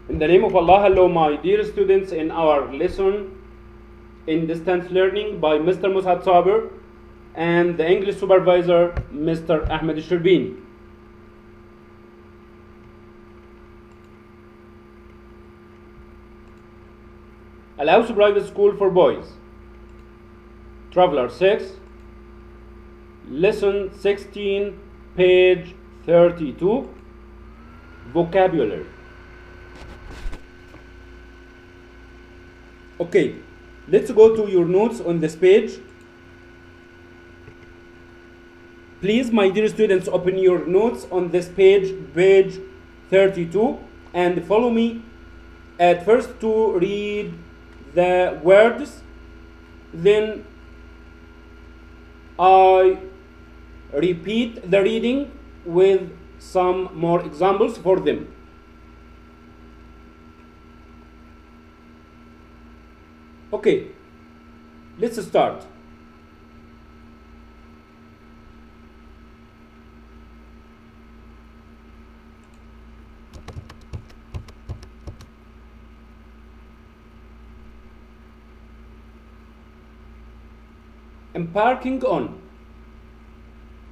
In the name of Allah, hello my dear students in our lesson in distance learning by Mr. مسعد Saber and the English supervisor Mr. Ahmed Shirbini. Allows private school for boys. Traveler 6, lesson 16, page 32, vocabulary. Okay, let's go to your notes on this page. Please, my dear students, open your notes on this page, page 32, and follow me at first to read the words, then I repeat the reading with some more examples for them. Okay, let's start. Embarking on.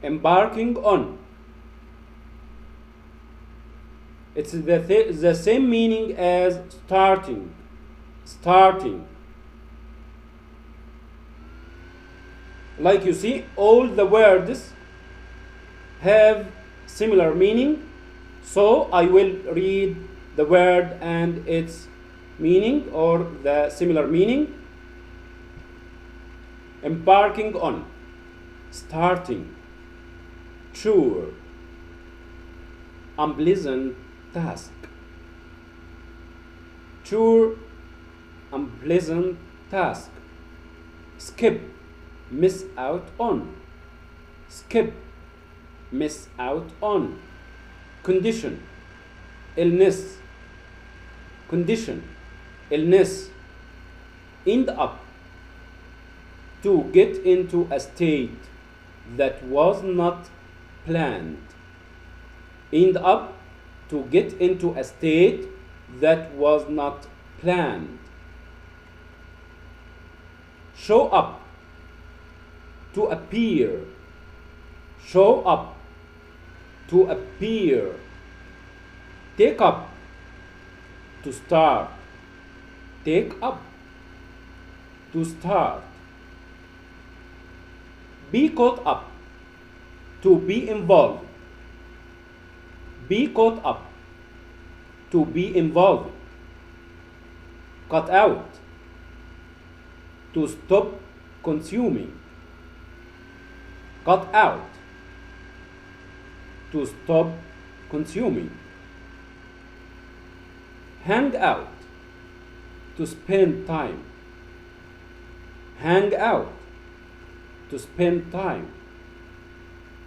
Embarking on. It's the same meaning as starting. Starting. Like you see, all the words have similar meaning, so I will read the word and its meaning or the similar meaning. Embarking on, starting, chore, unpleasant task, chore, unpleasant task, skip, miss out on, skip, miss out on, condition, illness, condition, illness, end up, to get into a state that was not planned. End up, to get into a state that was not planned. Show up, to appear. Show up, to appear. Take up, to start. Take up, to start. Be caught up, to be involved. Be caught up, to be involved. Cut out, to stop consuming. Cut out, to stop consuming. Hang out, to spend time. Hang out, to spend time.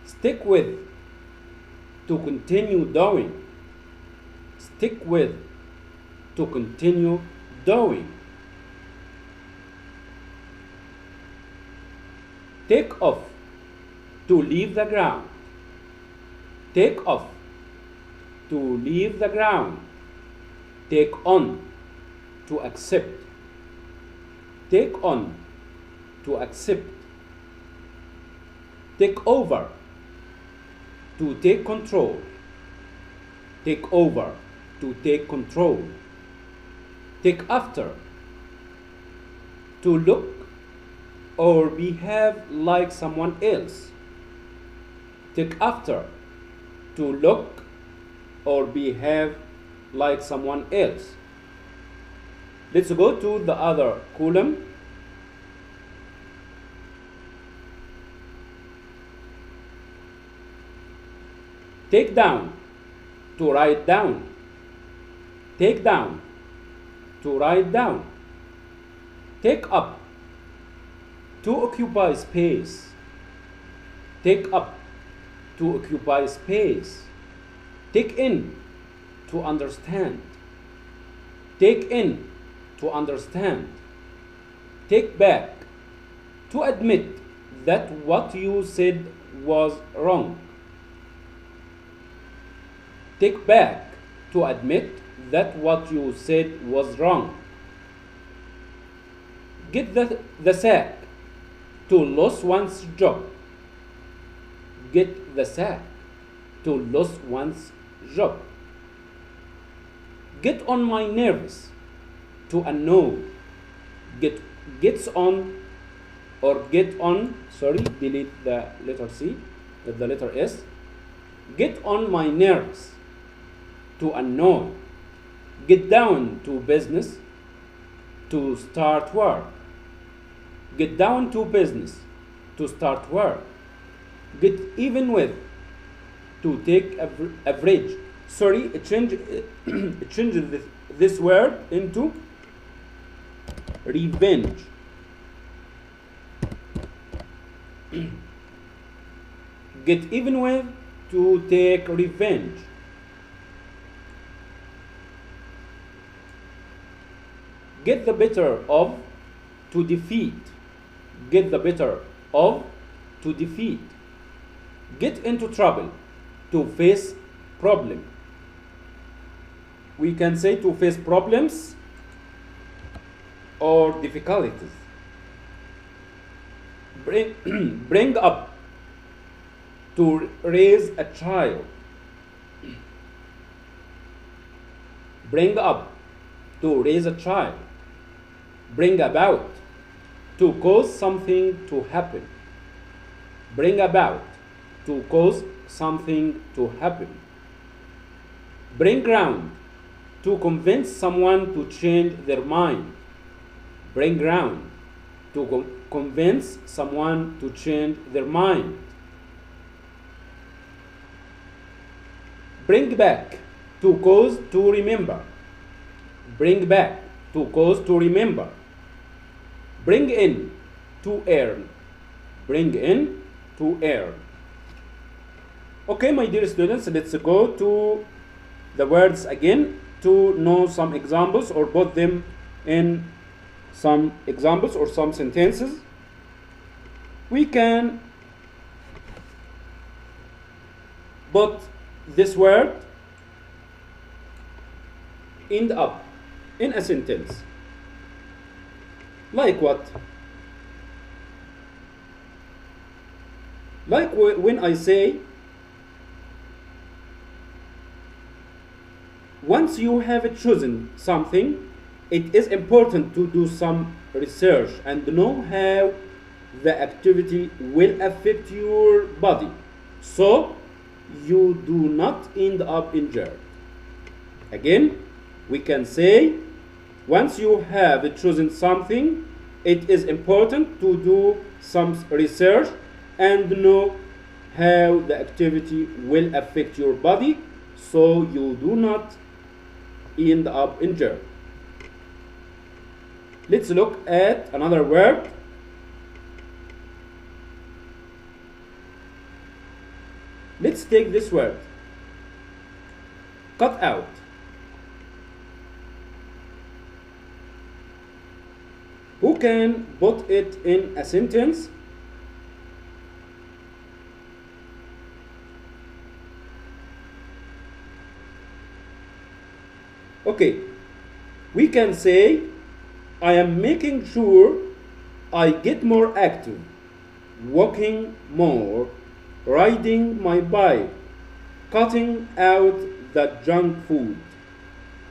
Stick with, to continue doing. Stick with, to continue doing. Take off, to leave the ground. Take off, to leave the ground. Take on, to accept. Take on, to accept. Take over, to take control. Take over, to take control. Take after, to look or behave like someone else. Take after, to look or behave like someone else. Let's go to the other column. Take down, to write down. Take down, to write down. Take up, to occupy space. Take up, to occupy space. Take in, to understand. Take in, to understand. Take back, to admit that what you said was wrong. Take back, to admit that what you said was wrong. Get the sack, to lose one's job. Get the sack, to lose one's job. Get on my nerves, to annoy. Gets on, or get on, sorry, delete the letter C, with the letter S. Get on my nerves, to annoy. Get down to business, to start work. Get down to business, to start work. Get even with, to take average. Sorry, change this word into revenge. Get even with, to take revenge. Get the better of, to defeat. Get the better of, to defeat. Get into trouble, to face problem. We can say to face problems or difficulties. Bring up, to raise a child. Bring up, to raise a child. Bring about, to cause something to happen. Bring about, to cause something to happen. Bring round, to convince someone to change their mind. Bring round, to convince someone to change their mind. Bring back, to cause to remember. Bring back, to cause to remember. Bring in, to earn. Bring in, to earn. Okay, my dear students, let's go to the words again to know some examples or put them in some examples or some sentences. We can put this word end up in a sentence. Like what? Like when I say, once you have chosen something, it is important to do some research and know how the activity will affect your body, so you do not end up injured. Again, we can say, once you have chosen something, it is important to do some research and know how the activity will affect your body, so you do not end up injured. Let's look at another word. Let's take this word, cut out. Who can put it in a sentence? Okay, we can say, I am making sure I get more active, walking more, riding my bike, cutting out the junk food.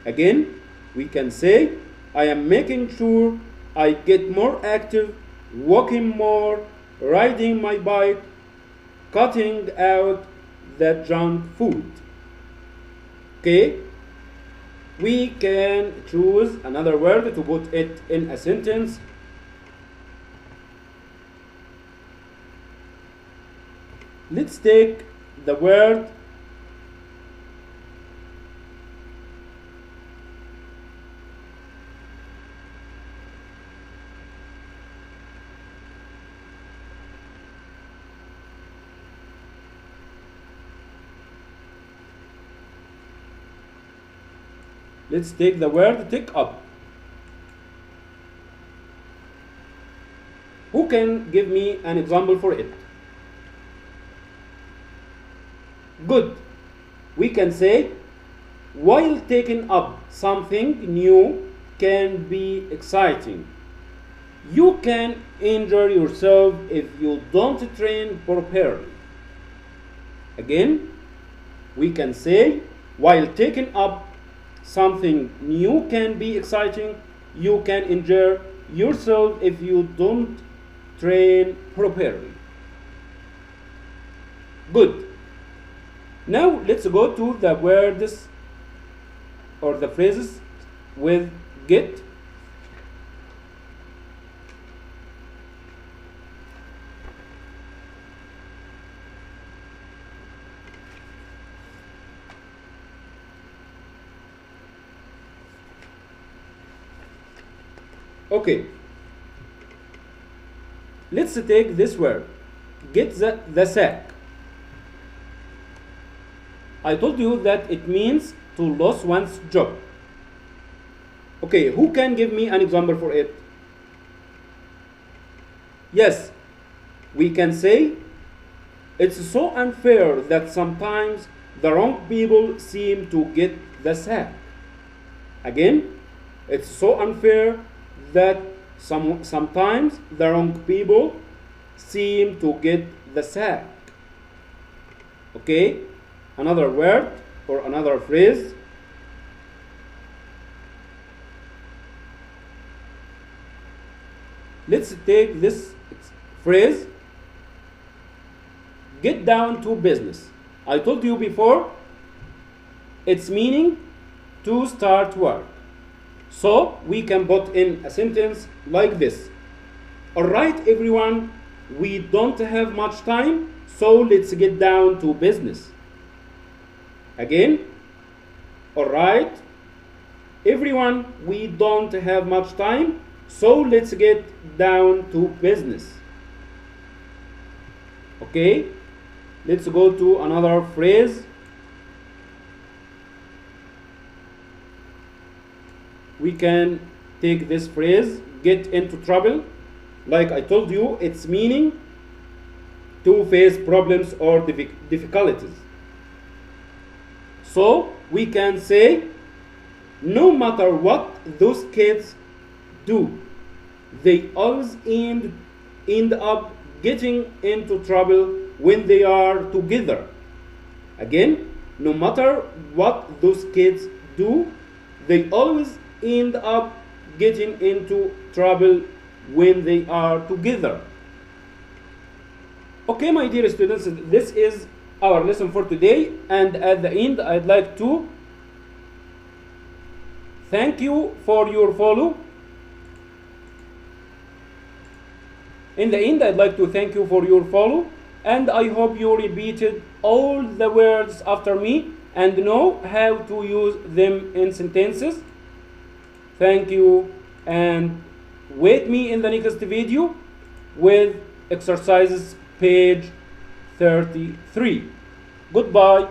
Again, we can say, I am making sure I get more active, walking more, riding my bike, cutting out the junk food. Okay? We can choose another word to put it in a sentence. Let's take the word let's take the word take up. Who can give me an example for it? Good. We can say, while taking up something new can be exciting. You can injure yourself if you don't train properly. Again, we can say, while taking up something new can be exciting, you can injure yourself if you don't train properly. Good. Now let's go to the words or the phrases with get. Okay, let's take this word, get the sack. I told you that it means to lose one's job. Okay, who can give me an example for it? Yes, we can say, it's so unfair that sometimes the wrong people seem to get the sack. Again, it's so unfair that sometimes the wrong people seem to get the sack. Okay, another word or another phrase. Let's take this phrase, get down to business. I told you before, its meaning to start work. So we can put in a sentence like this. All right, everyone, we don't have much time, so let's get down to business. Again, all right, everyone, we don't have much time, so let's get down to business. Okay, let's go to another phrase. We can take this phrase, get into trouble. Like I told you, its meaning to face problems or difficulties. So we can say, no matter what those kids do, they always end up getting into trouble when they are together. Again, no matter what those kids do, they always end up getting into trouble when they are together. Okay, my dear students, this is our lesson for today, and at the end I'd like to thank you for your follow. In the end, I'd like to thank you for your follow, and I hope you repeated all the words after me and know how to use them in sentences. Thank you, and wait me in the next video with exercises page 33. Goodbye.